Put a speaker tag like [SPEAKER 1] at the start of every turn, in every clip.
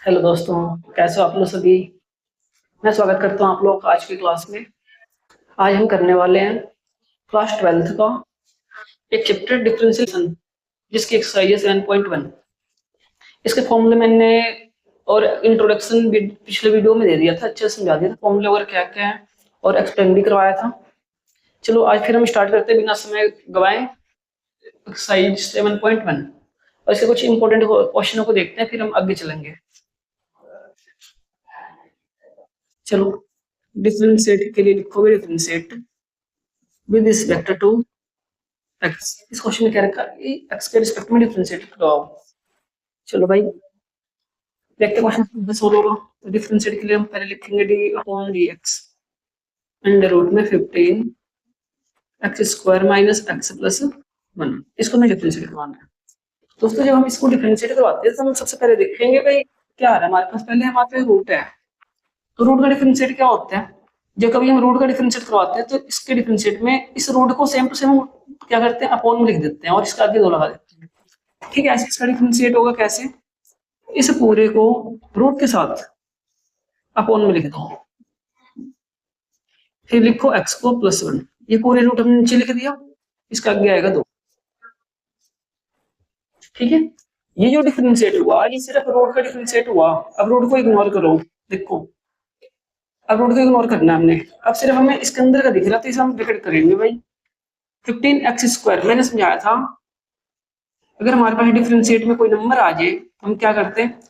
[SPEAKER 1] Hello दोस्तों, कैसे हो आप लोग सभी। मैं स्वागत करता हूँ आप लोग का आज की क्लास में। आज हम करने वाले हैं क्लास 12th का एक चैप्टर डिफरेंशिएशन, जिसकी एक्सरसाइज है 7.1। इसके फॉर्मूले मैंने और इंट्रोडक्शन भी पिछले वीडियो में दे दिया था, अच्छे से समझा दिया था फॉर्मूले वगैरह क्या क्या है और एक्सप्लेन भी करवाया था। चलो आज फिर हम स्टार्ट करते हैं बिना समय गवाए एक्सरसाइज 7.1 और इसके कुछ इंपॉर्टेंट क्वेश्चनों को देखते हैं, फिर हम आगे चलेंगे। चलो, डिफरेंशिएट के लिए लिखोगे differentiate with respect to x. इस क्वेश्चन में क्या रखा है, एक्स के रिस्पेक्ट में डिफरेंशिएट कराओ। चलो भाई, देखते हैं क्वेश्चन सोल्व होगा। तो डिफरेंशिएट के लिए हम पहले लिखेंगे d upon d x under root में 15 x square minus x plus 1। इसको मैं डिफरेंशिएट करवाना है। दोस्तों, जब हम इसको डिफरेंशिएट करवाते हैं तो हम सबसे पहले देखेंगे भाई क्या है हमारे पास। पहले हमारे पास रूट है, तो रूट का डिफरेंशिएट क्या होता है। जब कभी हम रूट का डिफरेंशिएट करवाते हैं तो इसके डिफरेंशिएट में इस रूट को सेम टू सेम क्या करते हैं, अपॉन में लिख देते हैं और इसका आगे दो लगा देते हैं। ठीक है, ऐसे इसका डिफरेंशिएट होगा कैसे, इस पूरे को रूट के साथ अपॉन में लिख दो, फिर लिखो एक्स को प्लस 1। ये पूरे रूट हमने नीचे लिख दिया, इसका आगे आएगा 2। ठीक है, ये जो डिफरेंशिएट हुआ ये सिर्फ रूट का डिफरेंशिएट हुआ। अब रूट को इग्नोर करो, देखो अब रूट को इग्नोर करना है हमने। अब सिर्फ हमें इसके अंदर का दिख रहा था, इसे हम ब्रैकेट करेंगे भाई 15 एक्स स्क्वायर। मैंने समझाया था अगर हमारे पास डिफरेंशिएट में कोई नंबर आ जाए तो हम क्या करते हैं,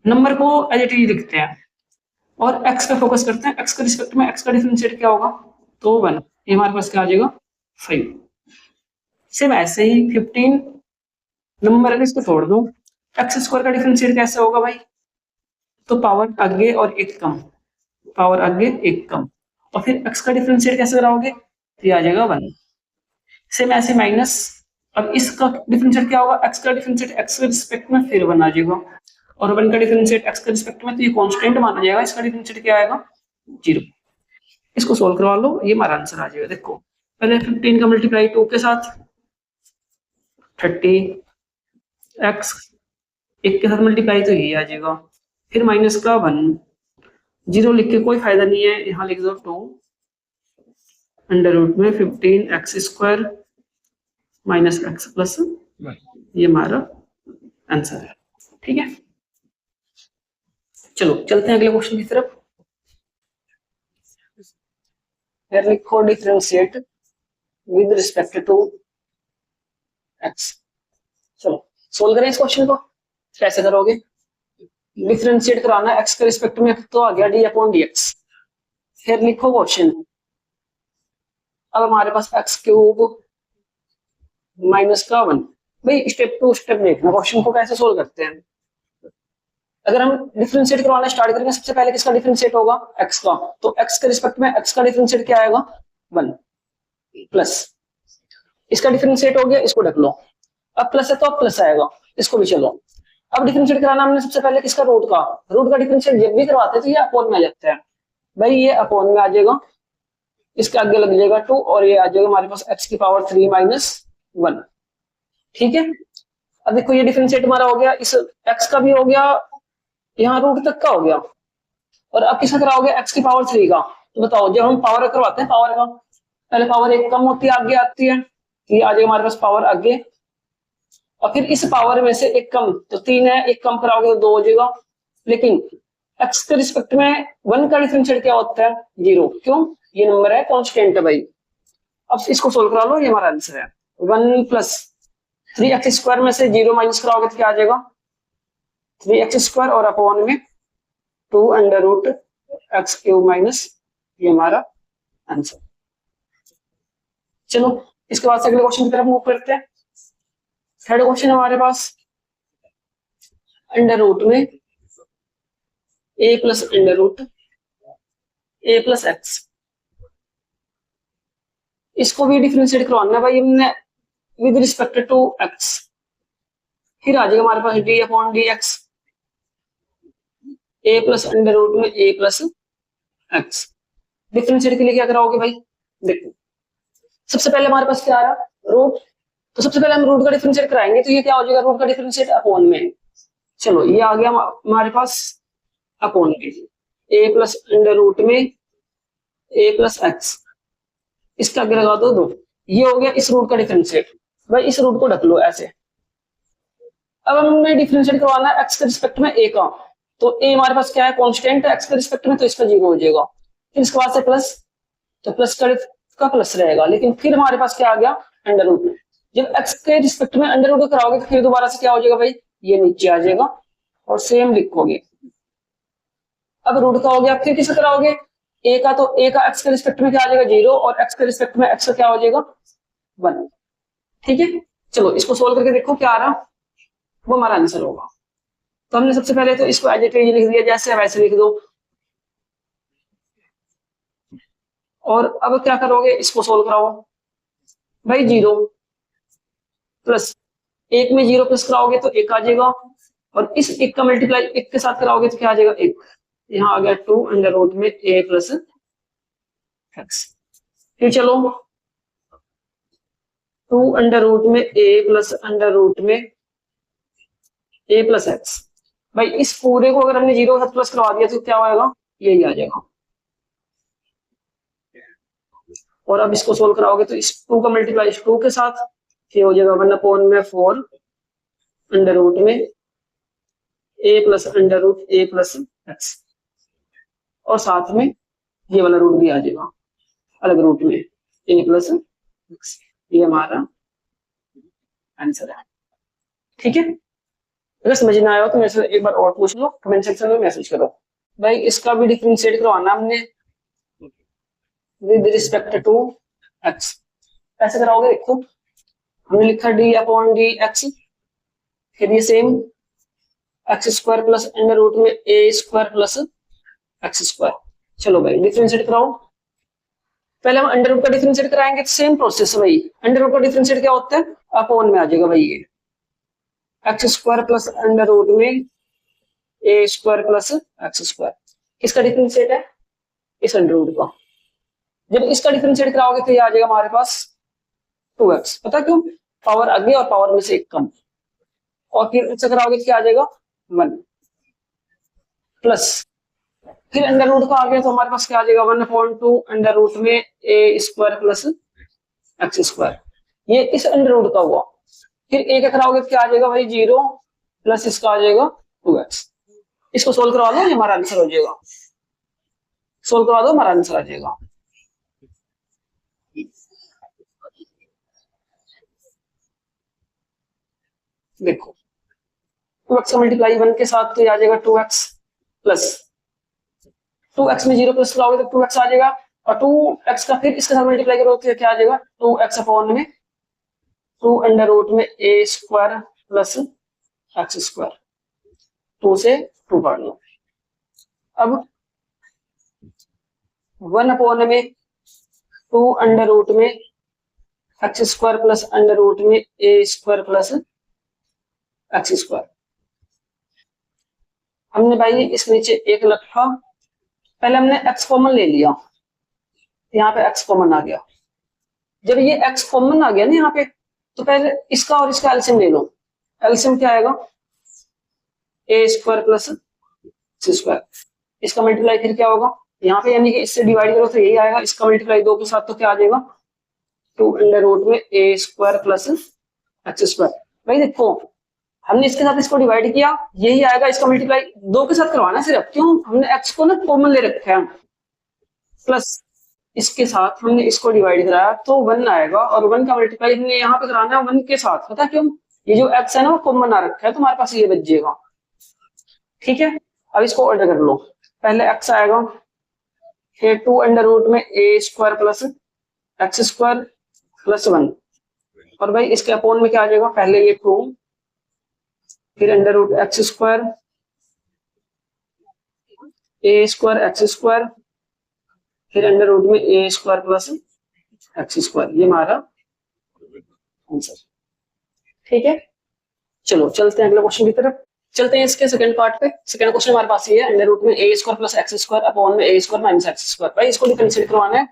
[SPEAKER 1] नंबर को एज इट इज लिखते हैं और एक्स का फोकस करते हैं। एक्स के रिस्पेक्ट में एक्स का डिफरेंशिएट क्या होगा, तो 1। ये हमारे पास क्या आ जाएगा 5। सेम ऐसे ही 15 नंबर है, इसको छोड़ दो। एक्स स्क्वायर का डिफरेंशिएट कैसे होगा भाई, तो पावर आगे और एक कम, पावर आगे एक कम, और फिर एक्स का डिफरेंशिएट कैसे कराओगे, तो ये आ जाएगा 1। सेम ऐसे माइनस, अब इसका डिफरेंशिएट क्या होगा, एक्स का डिफरेंशिएट एक्स के रिस्पेक्ट में फिर 1 आ जाएगा, और 1 का डिफरेंशिएट एक्स के रिस्पेक्ट में तो ये कांस्टेंट माना जाएगा, इसका डिफरेंशिएट क्या आएगा 0। इसको सोल्व करवा लो, ये हमारा आंसर आ जाएगा। देखो पहले 15 का मल्टीप्लाई 2 के साथ 30 एक्स, एक के साथ मल्टीप्लाई तो ये आ जाएगा, फिर माइनस का 1। 0 लिख के कोई फायदा नहीं है, यहाँ लिख दो 2 अंडर रूट में 15 x square minus x plus, ये हमारा आंसर है। ठीक है, चलो चलते हैं अगले क्वेश्चन की तरफ। लिखो differentiate with respect to x. चलो सोल्व करें इस क्वेश्चन को। कैसे करोगे, डिफरेंशिएट कराना एक्स के रिस्पेक्ट में तो आ गया डी अपॉन डी एक्स। फिर लिखो क्वेश्चन, अब हमारे पास एक्स क्यूब माइनस का 1। भाई स्टेप टू स्टेप देखना क्वेश्चन को कैसे सोल्व करते हैं। अगर हम डिफरेंशिएट करवाना स्टार्ट करेंगे, सबसे पहले किसका डिफरेंशिएट होगा, एक्स का, तो एक्स के रिस्पेक्ट में एक्स का डिफरेंशिएट क्या आएगा 1 प्लस, इसका डिफरेंशिएट हो गया, इसको ढक लो। अब प्लस है तो अब प्लस आएगा, इसको भी चलो। अब डिफरेंशिएट कराना हमने सबसे पहले किसका, रूट का। रूट का डिफरेंशिएट जब भी करवाते हैं तो ये अपॉन में आ जाता है भाई, ये अपॉन में आ जाएगा, इसके आगे लग जाएगा 2 और ये आ जाएगा हमारे पास एक्स की पावर 3 माइनस 1। ठीक है, अब देखो ये डिफरेंशिएट हमारा हो गया, इस एक्स का भी हो गया, यहाँ रूट तक का हो गया, और अब किसका कराओगे, एक्स की पावर 3 का। तो बताओ जब हम पावर करवाते हैं, पावर का पहले पावर एक कम होती है आगे आती है, ये आ जाएगा हमारे पास पावर आगे, और फिर इस पावर में से एक कम, तो 3 है, एक कम कराओगे तो 2 हो जाएगा। लेकिन एक्स के रिस्पेक्ट में 1 का डिफरेंशिएट क्या होता है 0, क्यों, ये नंबर है कांस्टेंट है भाई। अब इसको सोल्व करा लो, ये हमारा आंसर है 1 प्लस 3 एक्स स्क्वायर में से 0 माइनस कराओगे तो क्या आ जाएगा 3 एक्स स्क्वायर और अपॉन में 2 under root x cube minus, ये हमारा आंसर। चलो इसके बाद से अगले क्वेश्चन की तरफ मूव करते हैं। थर्ड क्वेश्चन हमारे पास अंडर रूट में ए प्लस अंडर रूट ए प्लस एक्स, इसको भी डिफरेंशिएट करवाना है भाई हमने विद रिस्पेक्ट टू एक्स। फिर आ जाएगा हमारे पास डी अपॉन डी एक्स, ए प्लस अंडर रूट में ए प्लस एक्स। डिफरेंशिएट के लिए क्या कराओगे भाई, देखो सबसे पहले हमारे पास क्या आ रहा रूट, तो सबसे पहले हम रूट का डिफरेंशिएट कराएंगे, तो ये क्या हो जाएगा रूट का डिफरेंशिएट अपॉन में, चलो ये आ गया हमारे पास अपॉन में ए प्लस अंडर रूट में ए प्लस एक्स, इसका आगे लगा दो 2, ये हो गया इस रूट का डिफरेंशिएट। भाई इस रूट को ढक लो ऐसे। अब हमें डिफरेंशिएट करवाना है एक्स के रिस्पेक्ट में ए का, तो ए हमारे पास क्या है कांस्टेंट है एक्स के रिस्पेक्ट में, तो इसका 0 हो जाएगा। फिर इसके बाद से प्लस, तो प्लस का प्लस रहेगा, लेकिन फिर हमारे पास क्या आ गया अंडर रूट। जब एक्स के रिस्पेक्ट में अंडर रूट कराओगे तो फिर दोबारा से क्या हो जाएगा भाई, ये नीचे आ जाएगा और सेम लिखोगे। अब रूट का हो गया, फिर किसे कराओगे ए का, तो ए का एक्स के रिस्पेक्ट में क्या आ जाएगा 0 और एक्स के रिस्पेक्ट में एक्स का क्या हो जाएगा 1। ठीक है, चलो इसको सोल्व करके देखो क्या आ रहा, वो हमारा आंसर होगा। तो हमने सबसे पहले तो इसको एज इट इज लिख दिया, जैसे वैसे लिख दो। और अब क्या करोगे, इसको सोल्व कराओ। भाई 0 प्लस 1 में 0 प्लस कराओगे तो 1 आ जाएगा, और इस 1 का मल्टीप्लाई 1 के साथ कराओगे तो क्या आ जाएगा 1। यहाँ आ गया 2 अंडर रूट में a प्लस एक्स। फिर चलो 2 अंडर रूट में a प्लस अंडर रूट में a प्लस एक्स। भाई इस पूरे को अगर हमने 0 के साथ प्लस करवा दिया तो क्या होगा, यही आ जाएगा। और अब इसको सोल्व कराओगे तो इस 2 का मल्टीप्लाई इस 2 के साथ, ये हो जाएगा 1/4 अंडर रूट में a plus under root a plus x, और साथ में ये वाला रूट भी आ जाएगा अलग रूट में a प्लस एक्स। ये हमारा आंसर है। ठीक है, अगर समझ ना आया हो तो मेरे से एक बार और पूछ लो, कमेंट सेक्शन में मैसेज करो। भाई इसका भी डिफरेंशिएट करवाना हमने विद रिस्पेक्ट टू एक्स। कैसे कराओगे देखो, हमने लिखा डी अपॉन डी एक्स, फिर ये same x square plus under root में ए स्क्वायर प्लस एक्स स्क्वायर। चलो भाई डिफरेंशिएट कराओ। पहले हम अंडर रूट का डिफरेंशिएट कराएंगे, सेम प्रोसेस है भाई। अंडर रूट का डिफरेंशिएट क्या होता है, अपॉन में आ जाएगा भाई, ये x square plus under root में ए स्क्वायर प्लस एक्स स्क्वायर। किसका डिफरेंशिएट है, इस अंडर रूट का। जब इसका डिफरेंशिएट कराओगे तो ये आ जाएगा हमारे पास 2x। पता क्यों, पावर आगे और पावर में से एक कम, और फिर इससे कराओगे तो क्या आ जाएगा 1 प्लस, फिर अंडर रूट का आ गया तो हमारे पास क्या आ जाएगा 1/2 अंडर रूट में ए स्क्वायर प्लस एक्स स्क्वायर। ये इस अंडर रूट का हुआ। फिर ए का कराओगे तो क्या आ जाएगा भाई 0 प्लस इसका आ जाएगा 2x। इसको सोल्व करवा दो, हमारा आंसर हो जाएगा। सोल्व करवा दो, हमारा आंसर आ जाएगा। देखो 2x का मल्टीप्लाई 1 के साथ तो आ जाएगा 2x प्लस 2x में 0 प्लस कराओगे तो 2x आ जाएगा, और 2x का फिर इसके साथ मल्टीप्लाई करोगे तो क्या आ जाएगा 2x अपॉन में 2 अंडर रूट में a square plus x square. 2 से 2 काट लो। अब 1 अपॉन में 2 अंडर रूट में x square plus under root में a square plus x square. हमने भाई इस नीचे एक रखा, पहले हमने x कॉमन ले लिया, यहाँ पे x कॉमन आ गया। जब ये x कॉमन आ गया ना यहाँ पे, तो पहले इसका और इसका एलसीएम ले लो। एलसीएम क्या आएगा a square plus x square. इसका मल्टीप्लाई फिर क्या होगा यहाँ पे, यानी कि इससे डिवाइड करो तो यही आएगा। इसका मल्टीप्लाई 2 के साथ तो क्या आ जाएगा 2 अंडर रूट में a square plus x square. भाई देखो हमने इसके साथ इसको डिवाइड किया, यही आएगा। इसका मल्टीप्लाई 2 के साथ करवाना सिर्फ, क्यों, हमने x को ना कॉमन ले रखा है, प्लस इसके साथ हमने इसको डिवाइड कराया तो 1 आएगा, और 1 का मल्टीप्लाई हमने यहाँ पे कराना है 1 के साथ। पता क्यों, ये जो x है ना वो कॉमन आ रखा है, तो हमारे पास ये बच जाएगा। ठीक है, अब इसको ऑर्डर कर लो। पहले x आएगा, फिर 2 अंडर रूट में a square plus x square plus 1, और भाई इसके अपॉन में क्या आ जाएगा, पहले ये 2 फिर अंडर रूट एक्स स्क्वायर ए स्क्वायर एक्स स्क्वायर फिर अंडर रूट में ए स्क्वायर प्लस एक्स स्क्वायर। ये हमारा आंसर। ठीक है, चलो चलते हैं अगले क्वेश्चन की तरफ। चलते हैं इसके सेकंड पार्ट पे। सेकंड क्वेश्चन हमारे पास ये है, अंडर रूट में ए square plus x square upon में ए स्क्वायर माइनस एक्स स्क्वायर। भाई इसको डिफरेंशिएट करवाना है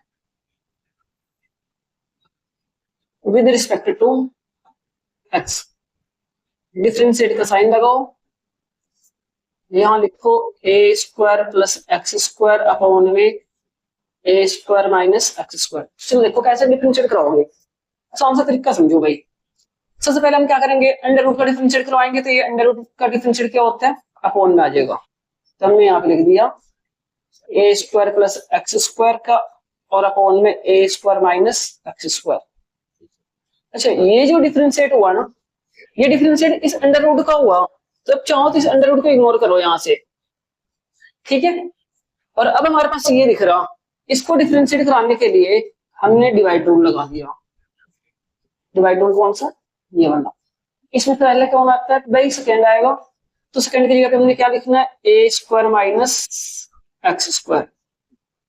[SPEAKER 1] with respect to X. Differentiate का साइन लगाओ, यहाँ लिखो A square plus x square upon में ए स्क्वायर माइनस एक्स स्क्वायर। चलो देखो कैसे डिफरेंशिएट कराओगे, आसान सा तरीका समझो भाई। सबसे पहले हम क्या करेंगे, अंडर रूट का डिफरेंशिएट करवाएंगे, तो ये अंडर रूट का डिफरेंशिएट क्या होता है, अपॉन में आ जाएगा। तो हमने यहाँ पे लिख दिया ए स्क्वायर प्लस एक्स स्क्वायर का और अपॉन में ए स्क्वायर माइनस एक्स स्क्वायर। अच्छा ये जो डिफरेंशिएट हुआ ना, ये डिफरेंशिएट इस अंडर रूट का हुआ, तो अब चाहो तो इस अंडर रूट को इग्नोर करो यहाँ से, ठीक है। और अब हमारे पास ये दिख रहा, इसको डिफरेंशिएट कराने के लिए हमने डिवाइड रूल लगा दिया। डिवाइड रूल कौन सा, ये वाला। इसमें पहले कौन आता है भाई, सेकेंड आएगा। तो सेकेंड की जगह पे हमने क्या लिखना है, ए स्क्वायर माइनस एक्स स्क्वायर,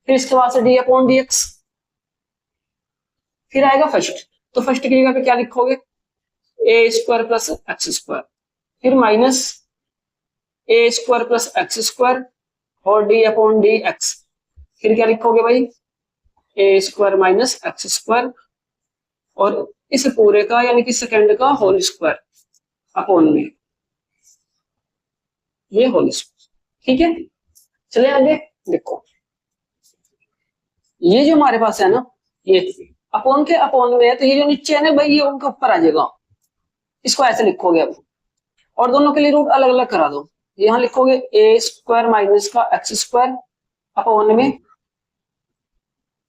[SPEAKER 1] फिर इसके बाद से डी अपॉन डी एक्स, फिर आएगा फर्स्ट। तो फर्स्ट की जगह पे क्या लिखोगे, ए स्क्वायर प्लस एक्स स्क्वायर, फिर माइनस ए स्क्वायर प्लस एक्स स्क्वायर और डी अपॉन डी एक्स, फिर क्या लिखोगे भाई, ए स्क्वायर माइनस एक्स स्क्वायर और इस पूरे का यानी कि सेकेंड का होल स्क्वायर अपॉन में ये होल स्क्वायर, ठीक है। चले आगे देखो, ये जो हमारे पास है ना, ये अपॉन के अपॉन में है, तो ये जो नीचे है ना भाई, ये उनके ऊपर आ जाएगा। इसको ऐसे लिखोगे अब, और दोनों के लिए रूट अलग अलग करा दो। यहां लिखोगे ए स्क्वायर माइनस का एक्स स्क्वायर अपॉन में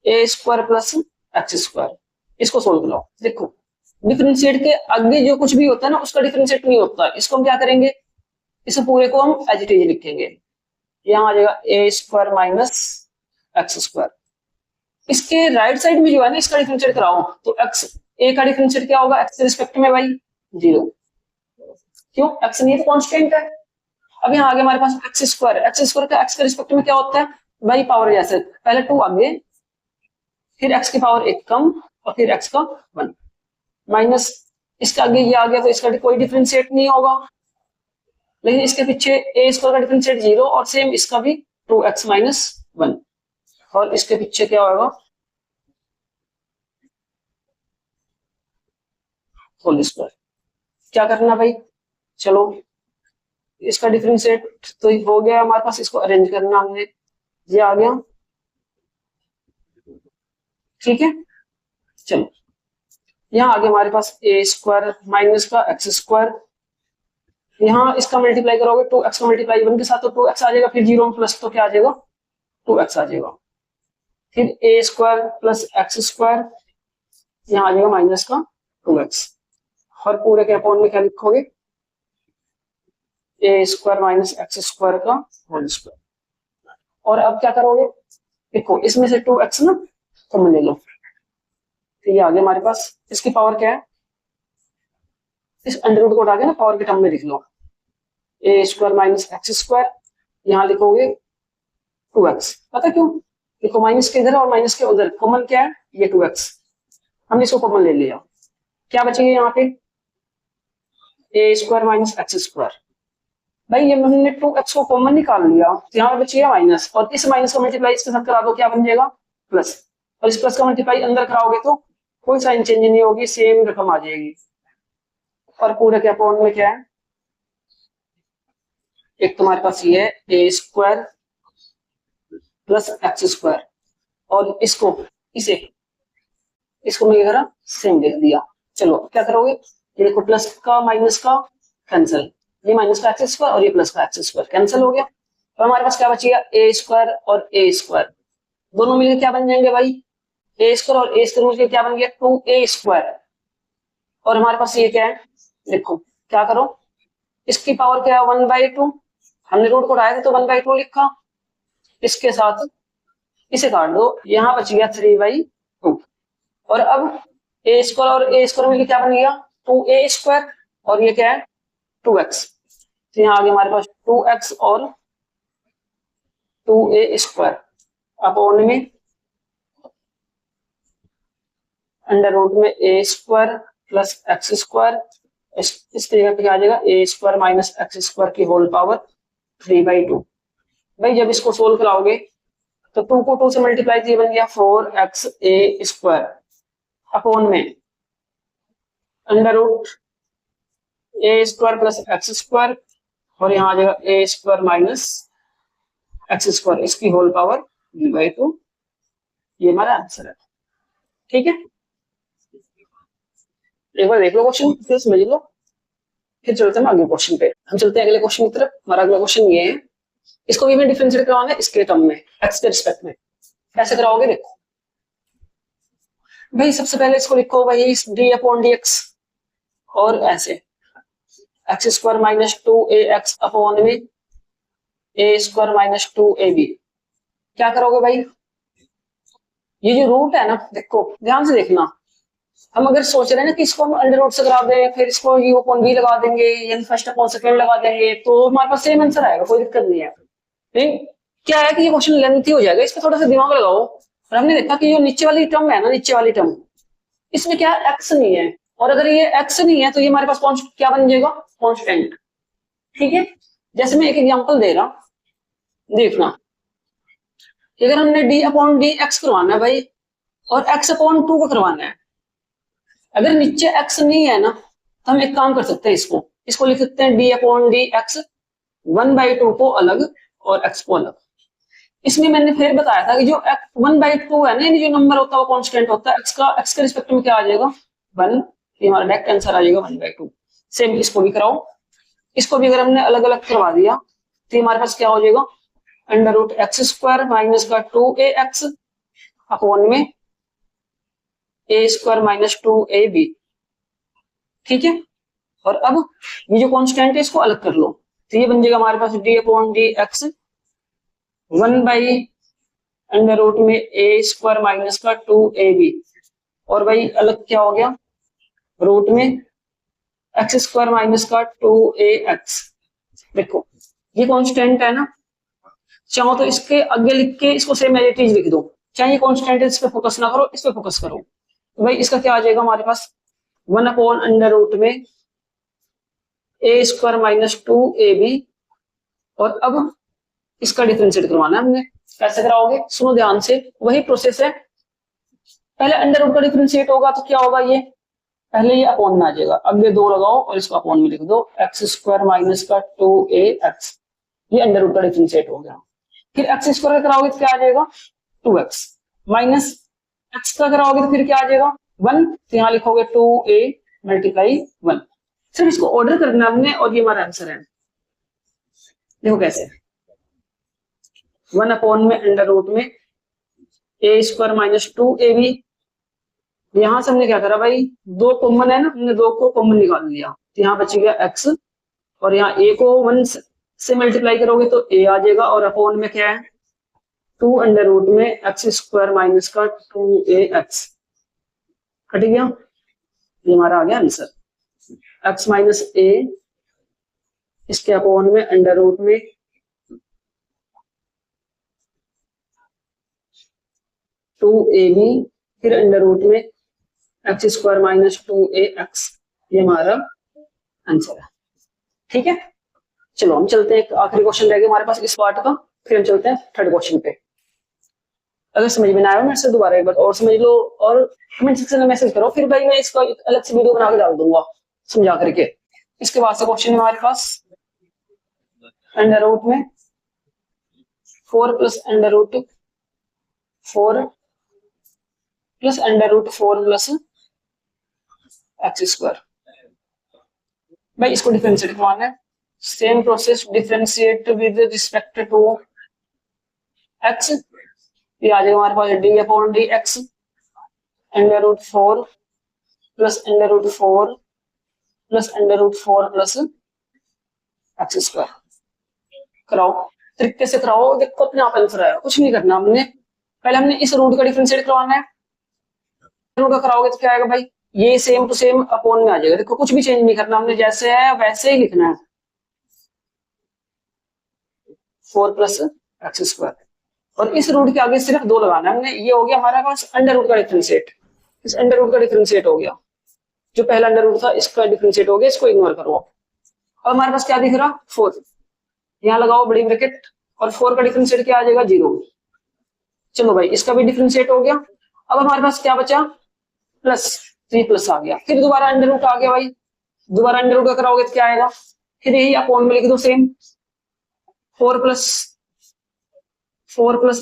[SPEAKER 1] ए स्क्वायर प्लस एक्स स्क्वायर। इसको सोल्व करो। देखो डिफरेंशिएट के आगे जो कुछ भी होता है ना, उसका डिफरेंशिएट नहीं होता। इसको हम क्या करेंगे, इस पूरे को हम एज इट इज लिखेंगे। यहाँ आ जाएगा ए स्क्वायर माइनस एक्स स्क्वायर। इसके राइट साइड में जो है ना, इसका डिफरेंशिएट कराओ, तो एक्स ए का डिफरेंशिएट क्या होगा, एक्स के रिस्पेक्ट में भाई 0। क्यों, एक्स नहीं है तो कांस्टेंट है। अब यहाँ आगे हमारे पास एक्स स्क्वायर है, एक्स स्क्वायर का एक्स के रिस्पेक्ट में क्या होता है भाई, पावर। जैसे पहले 2 आगे, फिर एक्स की पावर 1 कम और फिर एक्स का 1 माइनस, इसके आगे ये आ गया, तो इसका कोई डिफरेंशिएट नहीं होगा। लेकिन इसके पीछे ए स्क्वायर का डिफरेंशिएट 0 और सेम इसका भी 2x माइनस 1, और इसके पीछे क्या होगा, होल स्क्वायर। क्या करना भाई, चलो इसका डिफरेंशिएट तो हो गया हमारे पास, इसको अरेंज करना हमने, ये आ गया, ठीक है। चलो यहाँ आगे हमारे पास ए स्क्वायर माइनस का एक्स स्क्वायर, यहाँ इसका मल्टीप्लाई करोगे 2x का मल्टीप्लाई 1 के साथ तो 2x आ जाएगा, फिर 0 में प्लस तो क्या आ जाएगा 2x आ जाएगा, फिर ए स्क्वायर प्लस एक्स स्क्वायर, यहाँ आ जाएगा माइनस का 2x, और पूरे के अपॉन में क्या लिखोगे, ए स्क्वायर माइनस एक्स स्क्वायर का होल स्क्वायर। और अब क्या करोगे, देखो इसमें से 2x ना कॉमन ले लो, तो ये आगे हमारे पास इसकी पावर क्या है, इस अंडर रूट को उठा के ना पावर के टर्म में लिख लो, ए स्क्वायर माइनस एक्स स्क्वायर, यहाँ लिखोगे 2x। पता क्यों, देखो माइनस के इधर और माइनस के उधर कॉमन क्या है, ये 2x, हमने इसको कॉमन ले लिया। क्या बचेगा यहाँ पे, ए स्क्वायर माइनस एक्स स्क्वायर। भाई ये हमने 2x को कॉमन निकाल लिया, तो यहाँ पे बचेगा माइनस, और इस माइनस का मल्टीप्लाई इसके साथ करा दो, क्या बन जाएगा प्लस, और इस प्लस का मल्टीप्लाई अंदर कराओगे तो कोई साइन चेंज नहीं होगी, सेम रकम आ जाएगी। और पूरे के अपॉन में क्या है, एक तुम्हारे पास ये है ए स्क्वायर प्लस एक्स स्क्वायर, और इसको इसको मैं करा सेम लिख दिया। चलो क्या करोगे, ये देखो प्लस का माइनस का कैंसिल, ये माइनस का एक्स स्क्वायर और ये प्लस का एक्स स्क्वायर कैंसिल हो गया, तो हमारे पास क्या बचेगा, ए स्क्वायर और ए स्क्वायर दोनों मिलकर क्या बन जाएंगे भाई, ए स्क्वायर और ए स्क्वायर मिलकर क्या बन गया 2a स्क्वायर। और हमारे पास ये क्या है, देखो क्या करो, इसकी पावर क्या है 1/2, हमने रूट को उठाया था तो 1/2 लिखा, इसके साथ इसे काट दो, यहाँ बच गया 3/2। और अब ए स्क्वायर और ए स्क्वायर मिलकर क्या बन गया 2a स्क्वायर, और ये क्या है 2x, तो यहाँ आगे हमारे पास 2x और 2a स्क्वायर अपॉन में अंडर रूट में ए स्क्वायर प्लस एक्स स्क्वायर, इस तरीके पे क्या आ जाएगा ए स्क्वायर माइनस एक्स स्क्वायर की होल पावर 3/2। भाई जब इसको सोल्व कराओगे तो 2 को 2 से मल्टीप्लाई किया बन गया 4xa स्क्वायर अपॉन में अंडर रूट ए स्क्वायर प्लस एक्स स्क्वायर और यहाँ आ जाएगा ए स्क्वायर माइनस एक्स स्क्वायर इसकी होल पावर v/2। ये हमारा आंसर है। ठीक है, एक बार देख लो क्वेश्चन, फिर समझ लो, फिर चलते हैं आगे क्वेश्चन पे। हम चलते हैं अगले क्वेश्चन की तरफ। हमारा अगला क्वेश्चन ये है, इसको भी हमें डिफरेंशिएट करवाना है इसके टर्म में, एक्स के रिस्पेक्ट में। कैसे कराओगे देखो भाई, सबसे पहले इसको लिखो भाई d/dx और ऐसे x square minus 2ax upon में ए स्क्वायर माइनस 2ab। क्या करोगे भाई, ये जो रूट है ना, देखो ध्यान से देखना, हम अगर सोच रहे हैं ना कि इसको हम अंडर रूट से करा दें, फिर इसको यू अपॉन बी लगा देंगे, यानी फर्स्ट अपॉन सेकंड लगा देंगे, तो हमारे पास सेम आंसर आएगा, कोई दिक्कत नहीं है। लेकिन क्या है कि ये क्वेश्चन लेंथी हो जाएगा, इसमें थोड़ा सा दिमाग लगाओ। और हमने देखा कि जो नीचे वाली टर्म है ना, नीचे वाली टर्म, इसमें क्या एक्स नहीं है, और अगर ये एक्स नहीं है तो ये हमारे पास क्या बन जाएगा, कॉन्स्टेंट। ठीक है, जैसे मैं एक एग्जाम्पल दे रहा, देखना, अगर हमने d/dx करवाना है भाई, और x/2 को करवाना है, अगर नीचे x नहीं है ना, तो हम एक काम कर सकते हैं, इसको लिख सकते हैं d/dx 1/2 को अलग और x को अलग। इसमें मैंने फिर बताया था कि जो 1/2 है ना, जो नंबर होता है वो कांस्टेंट होता है, x के रिस्पेक्ट में क्या आ जाएगा 1, ये हमारा डायरेक्ट आंसर आ जाएगा 1/2। सेम इसको भी कराओ, इसको भी अगर हमने अलग अलग करवा दिया तो हमारे पास क्या हो जाएगा, under root x square minus का 2ax अपॉन में ए स्क्वायर माइनस 2ab। ठीक है, और अब ये जो कांस्टेंट है इसको अलग कर लो, तो ये बन जाएगा हमारे पास d/dx 1/अंडर रूट में ए स्क्वायर माइनस का 2ab, और भाई अलग क्या हो गया, रूट में एक्स स्क्वायर माइनस का 2ax। देखो ये कांस्टेंट है ना, चाहो तो इसके आगे लिख के इसको सेम एज इट इज लिख दो, चाहे ये कांस्टेंट है इस पे फोकस ना करो, इस पे फोकस करो। तो भाई इसका क्या आ जाएगा हमारे पास 1/अंडर रूट में ए स्क्वायर माइनस 2ab, और अब इसका डिफरेंशिएट करवाना है हमने। कैसे कराओगे, सुनो ध्यान से, वही प्रोसेस है। पहले अंडर रूट का डिफरेंशिएट होगा तो क्या होगा, ये पहले ये अपॉन में आ जाएगा, अब ये 2 लगाओ और इसको अपॉन में लिख दो, एक्स स्क्वायर माइनस का 2ax, ये अंडर रूट का डिफरेंशिएट हो गया। फिर एक्स स्क्वायर कराओगे तो क्या आ जाएगा 2x, माइनस एक्स का कराओगे तो फिर क्या आ जाएगा 1, तो यहाँ लिखोगे 2a मल्टीप्लाई 1। सिर्फ इसको ऑर्डर करना हमने, और ये हमारा आंसर है। देखो कैसे, 1 अपॉन में अंडर रूट में ए स्क्वायर माइनस 2ab, यहां से हमने क्या करा भाई, 2 कॉमन है ना, हमने 2 को कॉमन निकाल लिया, तो यहाँ बच गया x, और यहाँ a को 1 से मल्टीप्लाई करोगे तो a आ जाएगा, और अपॉन में क्या है 2 में एक्स स्क्वायर माइनस का 2ax, कट गया, ये हमारा आ गया आंसर। x माइनस a इसके अपॉन में अंडर रूट में 2ab, फिर अंडर रूट में एक्स स्क्वायर माइनस 2ax, ये हमारा आंसर है। ठीक है, चलो हम चलते हैं, एक आखिरी क्वेश्चन रह गया हमारे पास इस पार्ट का, फिर हम चलते हैं थर्ड क्वेश्चन पे। अगर समझ में ना आया मेरे से दोबारा एक बार और समझ लो, और कमेंट सेक्शन में मैसेज करो, फिर भाई मैं इसका अलग से वीडियो बना के डाल दूंगा समझा करके। इसके बाद से क्वेश्चन हमारे पास अंडर रूट में 4 plus under root 4 plus under root 4 plus x square. भाई इसको डिफरेंशिएट करवाना है, same process, differentiate with respect to x, ये आ जाएगा हमारे पास d/dx under root 4 plus under root 4 plus under root 4 plus x square. कराओ, तरीके से कराओ, देखो अपने आप आंसर आएगा, कुछ नहीं करना हमने, पहले हमने इस रूट का डिफरेंशिएट करवाना है, रूट का कराओगे तो क्या आएगा भाई, ये सेम टू सेम अपॉन में आ जाएगा। देखो कुछ भी चेंज नहीं करना हमने, जैसे है वैसे ही लिखना है, 4 प्लस एक्स स्क्वायर, और इस रूट के आगे सिर्फ 2 लगाना है हमने, ये हो गया हमारे पास अंडर रूट का डिफरेंशिएट, इस अंडर रूट का डिफरेंशिएट हो गया, जो पहला अंडर रूट था इसका डिफरेंशिएट हो गया, इसको इग्नोर करो। अब हमारे पास क्या दिख रहा 4, यहाँ लगाओ बड़ी ब्रैकेट, और 4 का डिफरेंशिएट क्या आ जाएगा 0। चलो भाई इसका भी डिफरेंशिएट हो गया, अब हमारे पास क्या बचा प्लस, 3 प्लस आ गया, फिर दोबारा अंडर रूट आ गया भाई, दोबारा अंडर रूट का कराओगे तो क्या आएगा फिर यही अपॉन में लिख दो सेम, 4 प्लस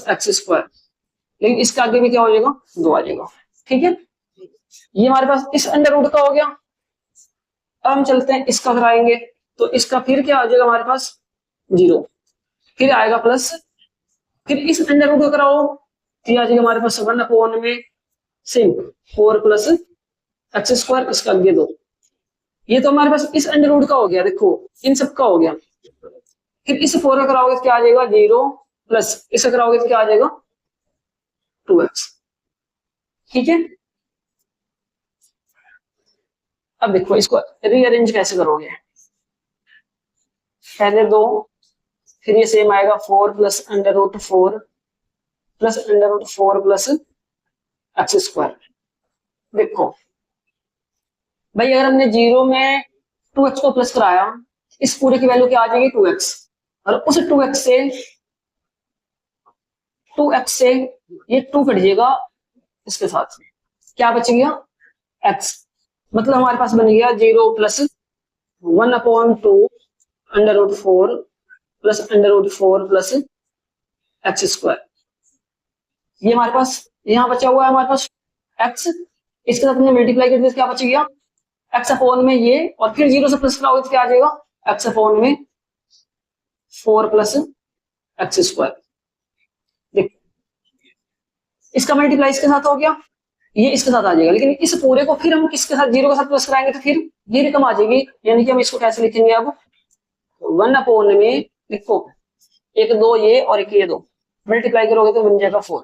[SPEAKER 1] एक्स स्क्वायर, लेकिन इसका आगे भी क्या हो जाएगा, 2 आ जाएगा। ठीक है, ये हमारे पास इस अंडर रूट का हो गया। अब हम चलते हैं इसका कराएंगे, तो इसका फिर क्या आ जाएगा हमारे पास 0, फिर आएगा प्लस, फिर इस अंडर रूट का कराओ तो आ जाएगा हमारे पास 1 अपॉन में सेम 4 प्लस एक्स स्क्वायर, इसका आगे 2। ये तो हमारे पास इस अंडर रूट का हो गया, देखो इन सब का हो गया। फिर इस 4 का कराओगे तो क्या आ जाएगा 0 प्लस इसका कराओगे तो क्या आ जाएगा 2x। ठीक है, अब देखो इसको रीअरेंज कैसे करोगे, पहले 2, फिर ये सेम आएगा 4 plus under root 4 plus under root 4 plus x square. देखो भाई अगर हमने 0 में 2x को प्लस कराया, इस पूरे की वैल्यू क्या आ जाएगी 2x, और उस 2x से ये 2 कट जाएगा, इसके साथ क्या बच गया x, मतलब हमारे पास बन गया 0 plus 1 upon 2 under root 4 plus under root 4 plus x square. ये हमारे पास यहाँ बचा हुआ है हमारे पास x, इसके साथ हमने मल्टीप्लाई कर दिया, क्या बच गया x अपॉन में ये, और फिर 0 से प्लस कराओगे तो क्या आ जाएगा x अपॉन में 4 प्लस एक्स स्क्वायर। देख इसका मल्टीप्लाई इसके साथ हो गया, ये इसके साथ आ जाएगा, लेकिन इस पूरे को फिर हम किसके साथ 0 के साथ प्लस कराएंगे तो फिर ये रकम आ जाएगी, यानी कि हम इसको कैसे लिखेंगे अब 1 अपॉन में, देखो एक 2 ये और एक ये 2 मल्टीप्लाई करोगे तो बन जाएगा 4।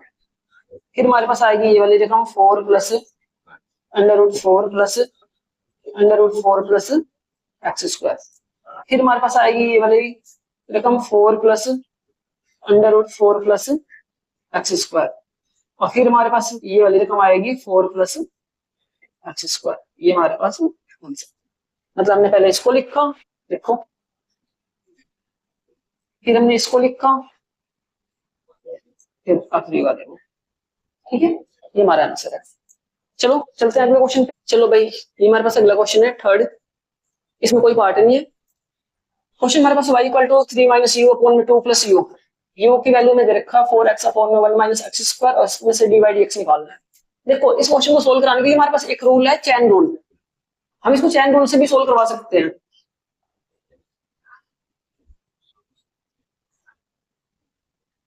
[SPEAKER 1] फिर हमारे पास आएगी ये वाली रकम 4 plus under root 4 plus under root 4 plus x square. फिर हमारे पास आएगी ये वाली रकम 4 plus under root 4 plus x square, और फिर हमारे पास ये वाली रकम आएगी 4 प्लस एक्स स्क्वायर। ये हमारे पास मतलब हमने पहले इसको लिखा, देखो फिर हमने इसको लिखा, फिर आखिरी वाले में। ठीक है, ये हमारा आंसर है। चलो चलते हैं अगले क्वेश्चन पे। चलो भाई ये हमारे पास अगला क्वेश्चन है थर्ड, इसमें कोई पार्ट नहीं है। क्वेश्चन हमारे पास y equal to 3 minus u upon में 2 प्लस यू, यू की वैल्यू में दे रखा 4x अपॉन में 1 माइनस एक्स स्क्वायर, और इसमें से dy dx निकालना है। देखो इस क्वेश्चन को सोल्व कराने के लिए हमारे पास एक रूल है चैन रूल, हम इसको चैन रूल से भी सोल्व करवा सकते हैं।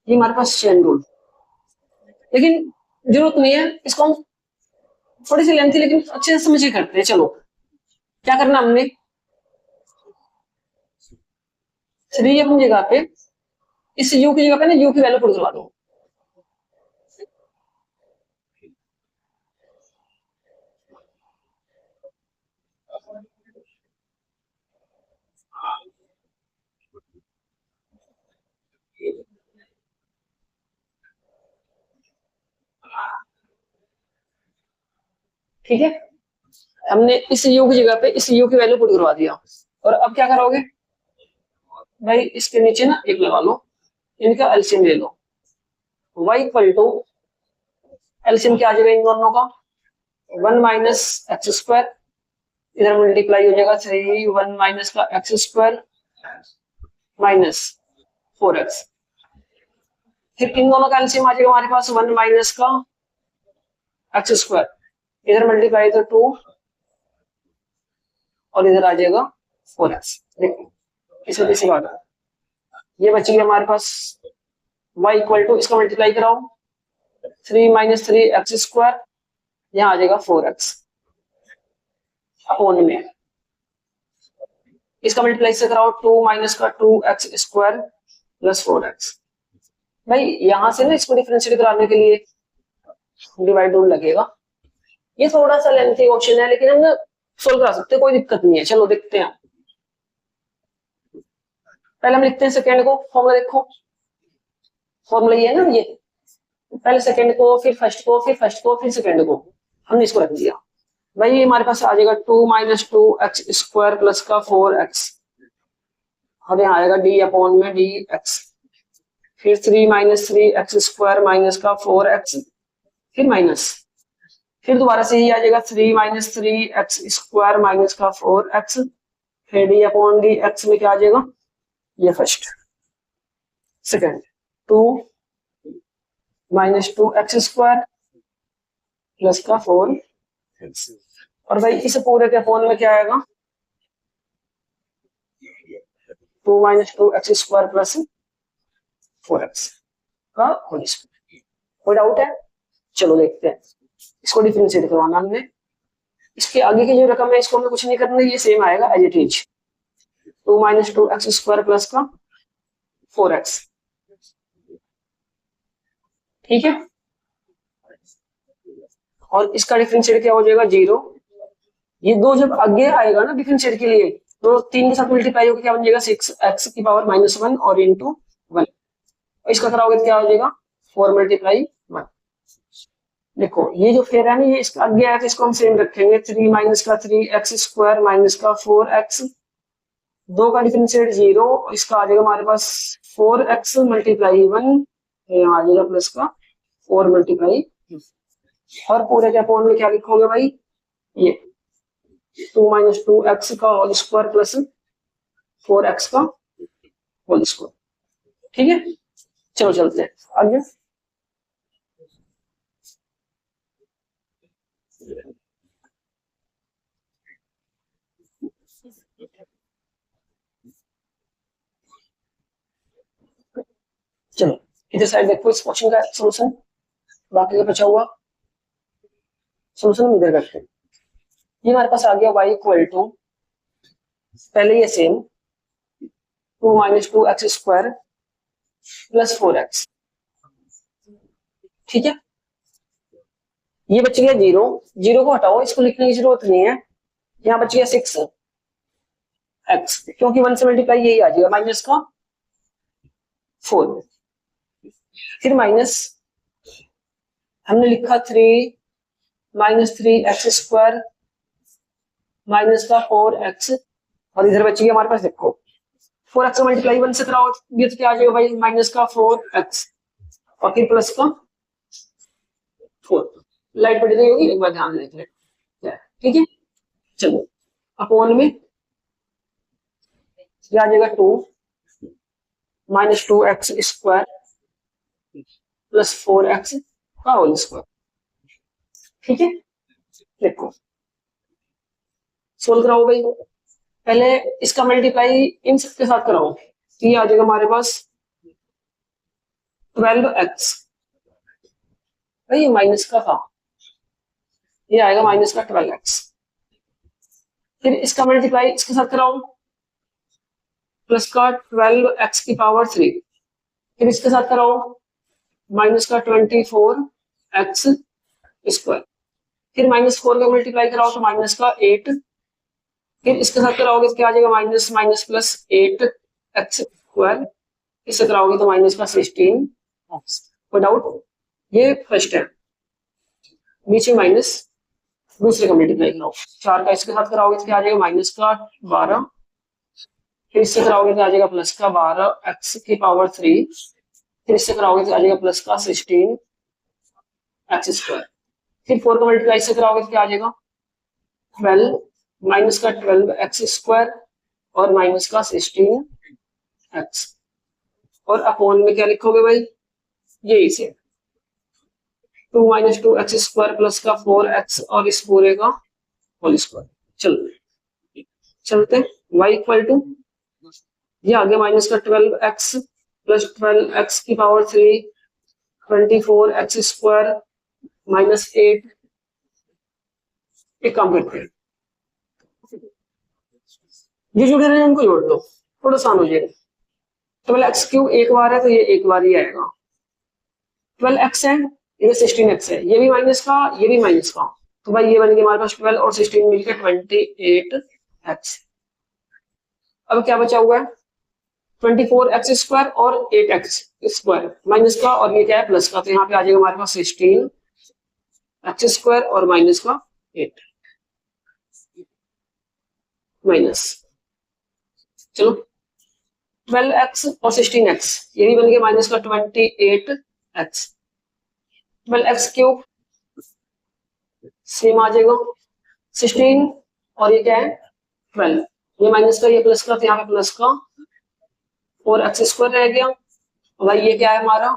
[SPEAKER 1] ये हमारे पास चैन रूल, लेकिन जरूरत नहीं है, इसको हम थोड़ी सी लेंथी लेकिन अच्छे से समझ के करते हैं। चलो क्या करना हमने, 3 अपनी जगह पे, इस u की जगह पे ना u की वैल्यू पुट करवा दो। ठीक है, हमने इस u की जगह पे इस u की वैल्यू पुट करवा दिया, और अब क्या करोगे भाई इसके नीचे ना एक लगा लो, इनका एलसीएम ले लो। y इक्वल टू एलसीएम क्या आ जाएगा इन दोनों का 1 माइनस एक्स स्क्वायर, इधर मल्टीप्लाई हो जाएगा 3 1 माइनस का एक्स स्क्वायर माइनस 4x, फिर इन दोनों का एलसीएम आ जाएगा हमारे पास 1 माइनस का एक्स स्क्वायर, इधर मल्टीप्लाई तो 2 और इधर आ जाएगा 4x। देखो इस वजह से बात ये बच गया हमारे पास y इक्वल टू, इसका मल्टीप्लाई कराओ 3 माइनस 3 एक्स स्क्वायर, यहाँ आ जाएगा 4x अपॉन में, इसका मल्टीप्लाई से कराओ 2 माइनस का 2x स्क्वायर प्लस 4x। भाई यहां से ना इसको डिफरेंशिएट कराने के लिए डिवाइड रूल लगेगा। ये थोड़ा सा लेंथी क्वेश्चन है, लेकिन हम ना सोल्व करा सकते हैं, कोई दिक्कत नहीं है। चलो देखते हैं, पहले हम लिखते हैं सेकेंड को, फॉर्मूला देखो, फॉर्मूला ये है ना, ये पहले सेकेंड को फिर फर्स्ट को फिर फर्स्ट को फिर सेकेंड को हमने इसको रख दिया। भाई ये हमारे पास आ जाएगा 2 माइनस 2 एक्स स्क्वायर प्लस का 4x, और यहाँ आएगा d अपॉन में dx, फिर 3 माइनस 3 एक्स स्क्वायर माइनस का 4x, फिर माइनस, फिर दोबारा से ही आ जाएगा 3 माइनस 3 एक्स स्क्वायर माइनस का 4x, फिर डी अपॉन डी एक्स में क्या आ जाएगा, ये first. Second 2 minus 2x² plus का 4, और भाई इस पूरे के अपॉन में क्या आएगा, 2 माइनस 2x² प्लस 4x का होल स्क्वायर। कोई डाउट है? चलो देखते हैं, इसको डिफरेंशिएट करवाना हमने। इसके आगे की जो रकम है इसको हमें कुछ नहीं करना, ये सेम आएगा as it is, 2 minus 2x² plus का 4x। ठीक है, और इसका डिफरेंशिएट क्या हो जाएगा, 0। ये दो जब आगे आएगा ना डिफरेंशिएट के लिए, तो 3 के साथ मल्टीप्लाई होकर क्या बन जाएगा, 6x की पावर -1 और इंटू 1। इसका कराओगे तो क्या हो जाएगा, 4 मल्टीप्लाई 1। देखो ये जो फेर है ना, ये इसका आगे आया तो इसको हम सेम रखेंगे, 3 माइनस का 3x² माइनस का 4x, दो का डिफरेंशिएट 0, इसका आ जाएगा हमारे पास 4x मल्टीप्लाई 1, आ जाएगा प्लस का 4 मल्टीप्लाई, और पूरे के अपॉन में क्या लिखोगे भाई, ये 2 माइनस 2x का होल स्क्वायर प्लस 4x का होल स्क्वायर। ठीक है, चलो चलते हैं आगे। चलो इधर साइड देखो, इस क्वेश्चन का सॉल्यूशन, बाकी का बचा हुआ सॉल्यूशन हम इधर करते हैं। ये हमारे पास आ गया y इक्वल टू, पहले ये same 2 minus 2x² plus 4x। ठीक है, ये बच गया 0, 0 को हटाओ, इसको लिखने की जरूरत नहीं है, यहाँ बच गया 6x, क्योंकि 1 से मल्टीप्लाई यही आ जाएगा माइनस का 4, फिर माइनस हमने लिखा 3 माइनस 3x² माइनस का 4x, और इधर बच गया हमारे पास, देखो 4x मल्टीप्लाई 1 से कराओ, ये तो क्या आ जाएगा भाई, माइनस का 4x और फिर प्लस का 4। लाइट पड़ रही होगी, एक बार ध्यान देख लें। ठीक है, चलो अपॉन में क्या आ जाएगा, 2 माइनस 2x² प्लस 4x का होल स्क्वायर। ठीक है, देखो सोल्व कराओ भाई, पहले इसका मल्टीप्लाई इन सबके साथ कराओ, तो ये आ जाएगा हमारे पास 12x, भाई ये माइनस का था, ये आएगा माइनस का 12x, फिर इसका मल्टीप्लाई इसके साथ कराओ, प्लस का 12x की पावर 3, फिर इसके साथ कराओ माइनस का 24x स्क्वायर, फिर -4 का मल्टीप्लाई कराओ तो माइनस का 8, फिर इसके साथ कराओगे तो क्या आ जाएगा, माइनस माइनस प्लस 8x², इससे कराओगे तो माइनस का 16x। कोई डाउट? ये फर्स्ट है, नीचे माइनस, दूसरे का मल्टीप्लाई कराओ, 4 का इसके साथ कराओगे तो क्या आ जाएगा, माइनस का 12, फिर इससे कराओगे तो आ जाएगा प्लस का 12x की पावर 3, फिर इससे कराओगे तो आ जाएगा प्लस का 16x², फिर 4 का मल्टीप्लाई से कराओगे तो क्या आ जाएगा, 12 माइनस का 12x² और माइनस का 16x, और अपॉन में क्या लिखोगे भाई, यही से 2 माइनस 2x² प्लस का 4x और इस पूरे का होल स्क्वायर। चलो चलते, y इक्वल टू, ये आ गया माइनस का 12x प्लस 12x की पावर 3, 24x² माइनस 8। एक काम करते हैं, ये जो कह रहे हैं उनको जोड़ दो, थोड़ा आसान हो जाएगा। 12x³ एक बार है तो ये एक बार ही आएगा, 12x है, ये 16x है, ये भी माइनस का, ये भी माइनस का, तो भाई ये बन गया हमारे पास 12 और 16 मिलकर 28x। अब क्या बचा हुआ है, 24x² और 8x² माइनस का, और ये क्या है प्लस का, तो यहाँ पे आ जाएगा हमारे पास 16x² और माइनस का 8 माइनस, चलो 12x और 16x, ये भी बन गया माइनस का 28x, 12x³ सेम आ जाएगा 16 और ये क्या है 12, ये माइनस का ये प्लस का, तो यहाँ पे प्लस का 4x² रह गया। भाई ये क्या है हमारा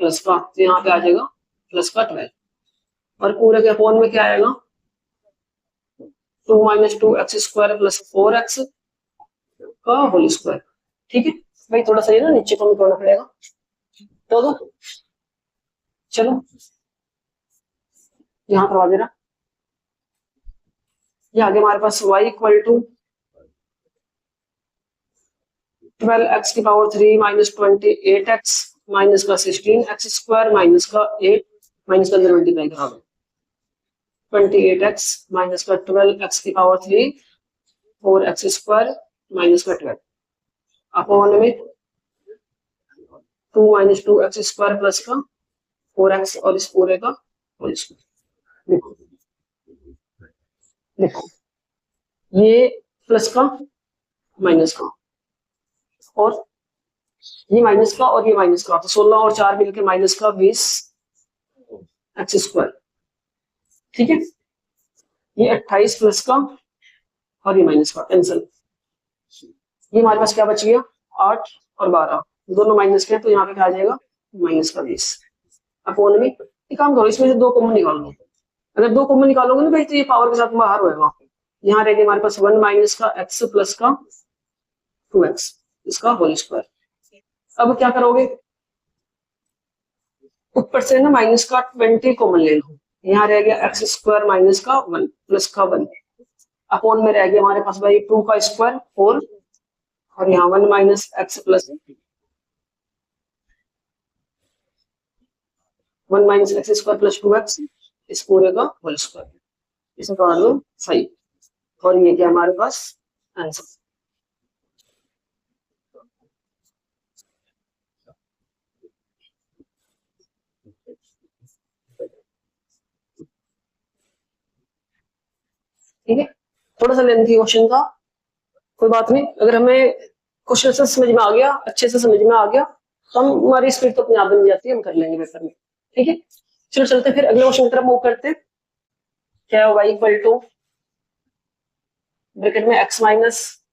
[SPEAKER 1] प्लस का, तो यहाँ पे आ जाएगा प्लस का 12, और पूरे के अपोन में क्या आएगा 2 - 2x² प्लस 4x का होल स्क्वायर। ठीक है भाई, थोड़ा सा ये ना नीचे कम करना पड़ेगा तो दो। चलो यहाँ करवा दे रहा, ये आगे हमारे पास y इक्वल टू 12x की पावर 3 माइनस 28x माइनस का 16x² माइनस का 8 माइनस का अंदर मल्टीप्लाई करा दो, 28x माइनस का 12x की पावर 3 4x² माइनस का 12 अपॉन में 2 - 2x² प्लस का 4x और इस पूरे का होल स्क्वायर। देखो देखो ये प्लस का माइनस का, और ये माइनस का और ये माइनस का, तो 16 और 4 मिलकर माइनस का 20x²। ठीक है, ये 28 प्लस का और ये माइनस का कैंसिल। ये हमारे पास क्या बच गया 8 और 12 दोनों माइनस के, तो यहाँ पे क्या आ जाएगा माइनस का 20 अपोन में। एक काम करो, इसमें से 2 कॉमन निकाल लो। अगर 2 कॉमन निकालोगे ना भाई, तो ये पावर के साथ बाहर होगा। यहाँ रहेगा हमारे पास 1 माइनस का x प्लस का 2x इसका होल स्क्वायर। अब क्या करोगे, ऊपर से ना माइनस का 20 कॉमन ले लो, यहाँ रह गया x² माइनस का 1 प्लस का 1 अपोन में रह गया हमारे पास भाई 2 का स्क्वायर 4, और यहाँ 1 minus x plus 1 minus x² plus 2x इस पूरे का होल स्क्वायर। इसे कर लो सही, और ये क्या हमारे पास आंसर। ठीक है, थोड़ा सा लेंथी क्वेश्चन था, कोई बात नहीं। अगर हमें क्वेश्चन से समझ में आ गया, अच्छे से समझ में आ गया, तो हम हमारी स्पीड तो अपने आप बन जाती है, हम कर लेंगे पेपर में। ठीक है, चलो चलते फिर अगले क्वेश्चन की तरफ मूव करते। क्या है y इक्वल टू ब्रैकेट में x माइनस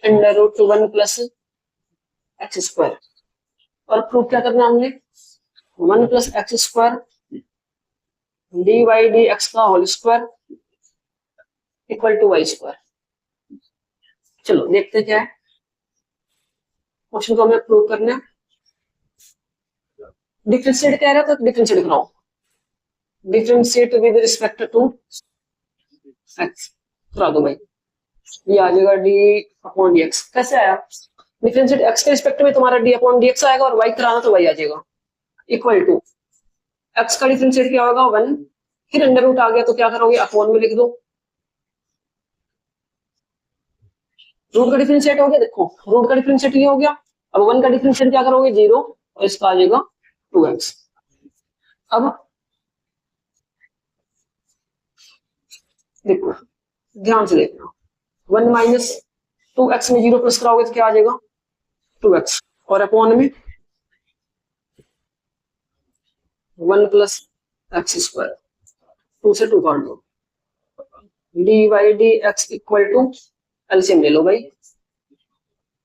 [SPEAKER 1] √1 प्लस x², और प्रूफ क्या करना हमने 1 प्लस x² dy/dx का whole square equal to y²। चलो देखते क्या है क्वेश्चन को हमें प्रूव करना है। डिफरेंशिएट कह रहा था, डिफरेंशिएट कराओ, differentiate with respect to x करा दो भाई। ये आ जाएगा d/dx। कैसे आया, डिफरेंशिएट x के रिस्पेक्ट में तुम्हारा d/dx आएगा, और y कराना तो y आ जाएगा इक्वल टू x का डिफरेंशिएट क्या होगा 1, फिर अंडर रूट आ गया तो क्या करोगे अपॉन में लिख दो, रूट का डिफरेंशिएट हो गया। देखो रूट का डिफरेंशिएट ये हो गया, अब 1 का डिफरेंशिएट क्या करोगे 0, और इसका आ जाएगा 2x। अब देखो ध्यान से देखना, 1 माइनस 2x में 0 प्लस कराओगे तो क्या आ जाएगा 2x, और अपॉन में 1 प्लस x², 2 से 2 काट दो, dy/dx इक्वल टू एलसीएम ले लो भाई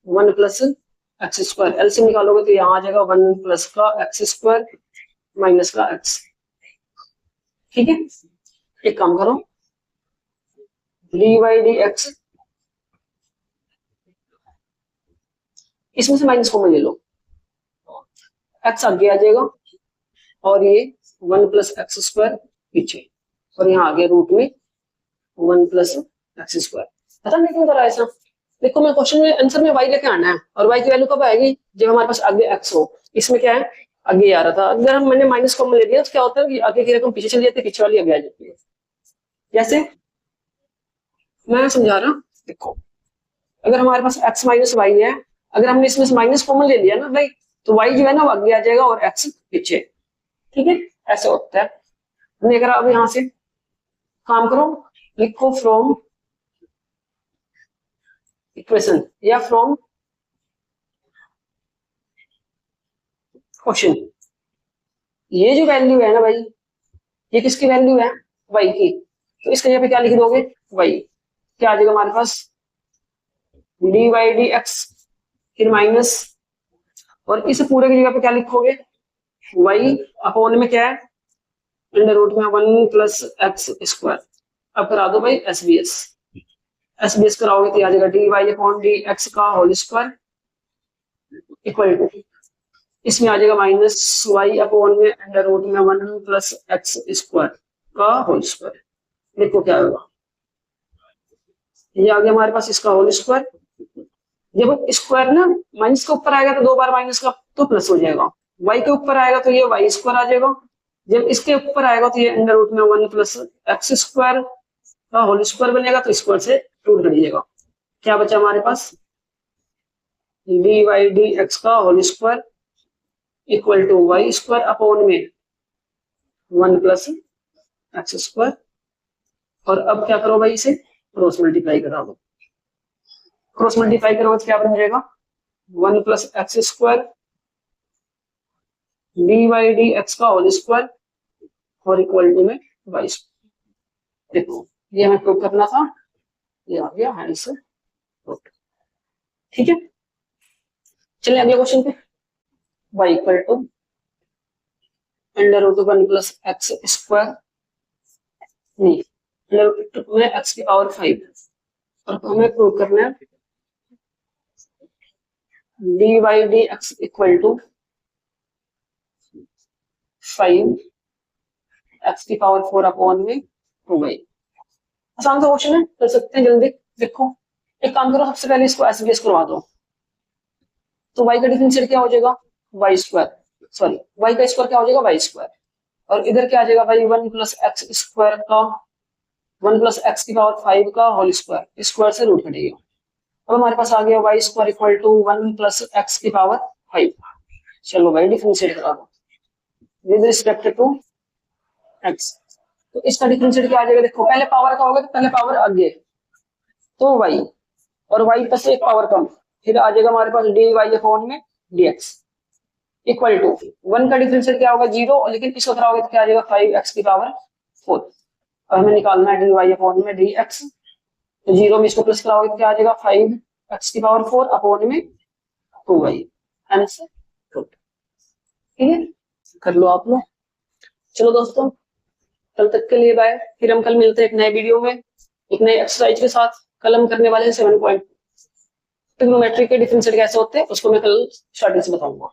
[SPEAKER 1] 1 प्लस x², एलसीएम निकालोगे तो यहाँ आ जाएगा 1 प्लस का x² माइनस का x। ठीक है, एक काम करो dy/dx इसमें से माइनस कॉमन ले लो, x आगे आ जाएगा, और ये 1 प्लस x² पीछे, और यहाँ आ गया रूट में 1 प्लस x²। पता नहीं क्यों करा ऐसा। देखो मैं क्वेश्चन में आंसर में y लेके आना है, और y की वैल्यू कब आएगी जब हमारे पास आगे x हो। इसमें क्या है आगे आ रहा था, अगर हम मैंने माइनस कॉमन ले लिया तो क्या होता है कि आगे की रकम पीछे चली जाती है, पीछे वाली आगे आ जाती है। जैसे मैं समझा रहा, देखो अगर हमारे पास x माइनस वाई है, अगर हमने इसमें से माइनस कॉमन ले लिया ना भाई, तो y जो है ना वो आगे आ जाएगा और x पीछे। ठीक है, ऐसे होता है। हमने अगर अब यहां से काम करो, लिखो फ्रॉम इक्वेशन या फ्रॉम क्वेश्चन, ये जो वैल्यू है ना भाई, ये किसकी वैल्यू है y की, तो इसके जगह पे क्या लिख दोगे y, क्या आ जाएगा हमारे पास डी वाई डी एक्स, फिर माइनस, और इस पूरे की जगह पे क्या लिखोगे, वाई अपॉन में क्या है अंडर रूट में 1 प्लस एक्स स्क्वायर। अब करा दो भाई S B S, S B S कराओगे तो आ जाएगा d y upon d x का होल स्क्वायर इक्वल टू, इसमें आ जाएगा माइनस वाई अपॉन में अंडर रूट में 1 प्लस एक्स स्क्वायर का होल स्क्वायर। देखो क्या होगा, ये आ गया हमारे पास इसका होल स्क्वायर। जब स्क्वायर ना माइनस के ऊपर आएगा तो 2 बार माइनस का तो प्लस हो जाएगा, वाई के ऊपर आएगा तो ये वाई स्क्वायर आ जाएगा, जब इसके ऊपर आएगा तो ये अंडर रूट में 1 प्लस एक्स स्क्वायर का होल स्क्वायर बनेगा, तो स्क्वायर से रूट कर दीजिएगा। क्या बचा हमारे पास डी वाई डी एक्स का whole square equal to y square upon में 1 प्लस एक्स स्क्वायर। और अब क्या करो भाई, इसे क्रॉस मल्टीप्लाई करा दो, क्रॉस मल्टीप्लाई करोगे तो क्या बन जाएगा 1 plus x square d y d x का होल स्क्वायर और इक्वल टू में वाई स्क्वायर। देखो ये हमें प्रूव करना था, ये आ गया आंसर। ठीक है, चलिए अगले क्वेश्चन पे। Y equal to under root 1 plus x square, नहीं अंडर रूट में एक्स की पावर 5, और हमें प्रूव करना है d y d x equal to 5 x की पावर 4 अपॉन में 2y। आसान सा क्वेश्चन है, कर सकते हैं जल्दी। देखो एक काम करो, सबसे पहले इसको एसबीएस करवा दो, तो y का डिफरेंशियल क्या हो जाएगा वाई स्क्वायर, सॉरी y का स्क्वायर क्या हो जाएगा वाई स्क्वायर, और इधर क्या आ जाएगा भाई 1 प्लस एक्स स्क्वायर का 1 प्लस एक्स की पावर 5 का होल स्क्वायर, स्क्वायर से रूट कटेगा। अब हमारे पास आ गया y square equal to 1 plus x की पावर 5। चलो भाई डिफरेंशिएट करा दो विद रिस्पेक्ट टू एक्स, तो इसका डिफरेंशिएट क्या आ जाएगा, देखो पहले पावर का होगा तो पहले पावर आगे तो y, और y प्लस एक पावर कम, फिर आ जाएगा हमारे पास डी वाई अपॉन में dx इक्वल टू 1 का डिफरेंशिएट क्या होगा 0, लेकिन इसको कराओगे तो क्या आ जाएगा 5x की पावर 4। और हमें निकालना है डी वाई अपॉन में dx, तो 0 में इसको प्लस कराओगे तो क्या आ जाएगा 5x की पावर 4 अपॉन में 2y आंसर। ठीक है, कर लो आप लोग। चलो दोस्तों कल तक के लिए बाय, फिर हम कल मिलते हैं एक नए वीडियो में एक नए एक्सरसाइज के साथ। कल हम करने वाले हैं 7 पॉइंट ट्रिग्नोमेट्री के डिफरेंशियल कैसे होते हैं, उसको मैं कल स्टार्टिंग से बताऊंगा।